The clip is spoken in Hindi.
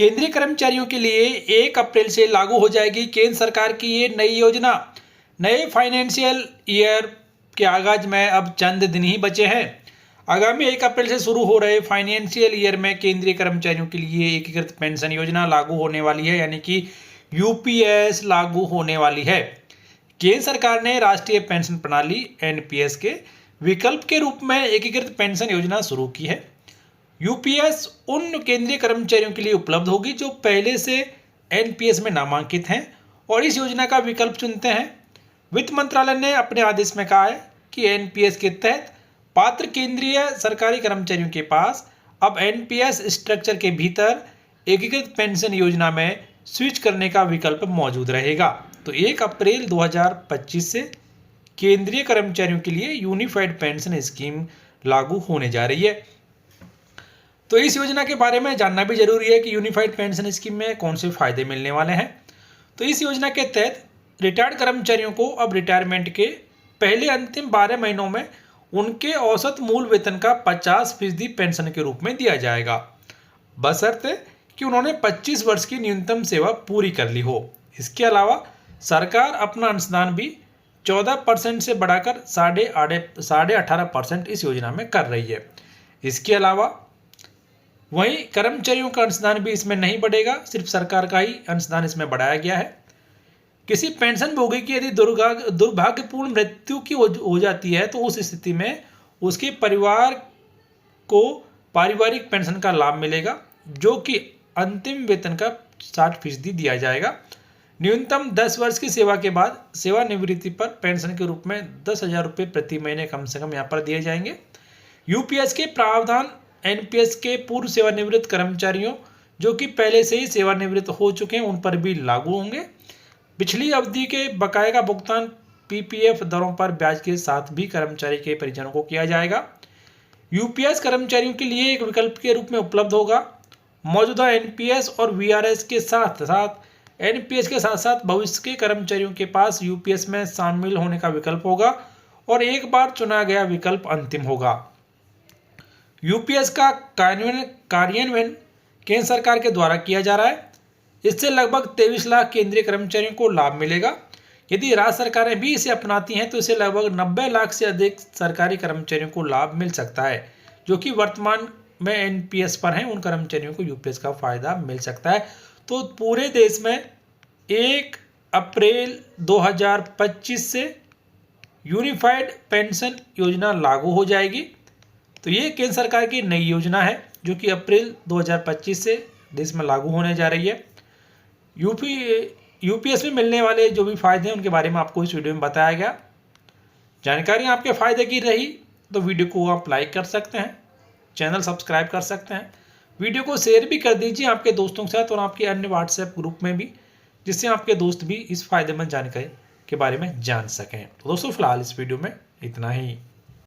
केंद्रीय कर्मचारियों के लिए 1 अप्रैल से लागू हो जाएगी केंद्र सरकार की ये नई योजना। नए फाइनेंशियल ईयर के आगाज में अब चंद दिन ही बचे हैं। आगामी 1 अप्रैल से शुरू हो रहे फाइनेंशियल ईयर में केंद्रीय कर्मचारियों के लिए एकीकृत पेंशन योजना लागू होने वाली है, यानी कि यूपीएस लागू होने वाली है। केंद्र सरकार ने राष्ट्रीय पेंशन प्रणाली एनपीएस के विकल्प के रूप में एकीकृत पेंशन योजना शुरू की है। यूपीएस उन केंद्रीय कर्मचारियों के लिए उपलब्ध होगी जो पहले से एनपीएस में नामांकित हैं और इस योजना का विकल्प चुनते हैं। वित्त मंत्रालय ने अपने आदेश में कहा है कि एनपीएस के तहत पात्र केंद्रीय सरकारी कर्मचारियों के पास अब एनपीएस स्ट्रक्चर के भीतर एकीकृत पेंशन योजना में स्विच करने का विकल्प मौजूद रहेगा। तो 1 अप्रैल 2025 से केंद्रीय कर्मचारियों के लिए यूनिफाइड पेंशन स्कीम लागू होने जा रही है। तो इस योजना के बारे में जानना भी जरूरी है कि यूनिफाइड पेंशन स्कीम में कौन से फायदे मिलने वाले हैं। तो इस योजना के तहत रिटायर्ड कर्मचारियों को अब रिटायरमेंट के पहले अंतिम 12 महीनों में उनके औसत मूल वेतन का 50% पेंशन के रूप में दिया जाएगा, बशर्ते कि उन्होंने 25 वर्ष की न्यूनतम सेवा पूरी कर ली हो। इसके अलावा सरकार अपना अंशदान भी 14% से बढ़ाकर 18.5% इस योजना में कर रही है। इसके अलावा वहीं कर्मचारियों का अंशदान भी इसमें नहीं बढ़ेगा, सिर्फ सरकार का ही अंशदान इसमें बढ़ाया गया है। किसी पेंशन भोगी की यदि दुर्भाग्यपूर्ण मृत्यु की हो जाती है तो उस स्थिति में उसके परिवार को पारिवारिक पेंशन का लाभ मिलेगा, जो कि अंतिम वेतन का 60% दिया जाएगा। न्यूनतम 10 वर्ष की सेवा के बाद सेवानिवृत्ति पर पेंशन के रूप में 10,000 रुपये प्रति महीने कम से कम यहाँ पर दिए जाएंगे। यूपीएस के प्रावधान एनपीएस के पूर्व सेवानिवृत्त कर्मचारियों जो कि पहले से ही सेवानिवृत्त हो चुके हैं उन पर भी लागू होंगे। पिछली अवधि के बकाये का भुगतान पीपीएफ दरों पर ब्याज के साथ भी कर्मचारी के परिजनों को किया जाएगा। यूपीएस कर्मचारियों के लिए एक विकल्प के रूप में उपलब्ध होगा। मौजूदा एनपीएस और वीआरएस के साथ साथ भविष्य के कर्मचारियों के पास यूपीएस में शामिल होने का विकल्प होगा और एक बार चुना गया विकल्प अंतिम होगा। यूपीएस का कार्यान्वयन केंद्र सरकार के द्वारा किया जा रहा है। इससे लगभग 23 लाख केंद्रीय कर्मचारियों को लाभ मिलेगा। यदि राज्य सरकारें भी इसे अपनाती हैं तो इसे लगभग 90 लाख से अधिक सरकारी कर्मचारियों को लाभ मिल सकता है, जो कि वर्तमान में एनपीएस पर हैं। उन कर्मचारियों को यूपीएस का फायदा मिल सकता है। तो पूरे देश में 1 अप्रैल 2025 से यूनिफाइड पेंशन योजना लागू हो जाएगी। तो ये केंद्र सरकार की नई योजना है जो कि अप्रैल 2025 से देश में लागू होने जा रही है। यूपीएस में मिलने वाले जो भी फायदे हैं उनके बारे में आपको इस वीडियो में बताया गया। जानकारी आपके फायदे की रही तो वीडियो को आप लाइक कर सकते हैं, चैनल सब्सक्राइब कर सकते हैं, वीडियो को शेयर भी कर दीजिए आपके दोस्तों के साथ और आपके अन्य व्हाट्सएप ग्रुप में भी, जिससे आपके दोस्त भी इस फायदेमंद जानकारी के बारे में जान सकें। तो दोस्तों फिलहाल इस वीडियो में इतना ही।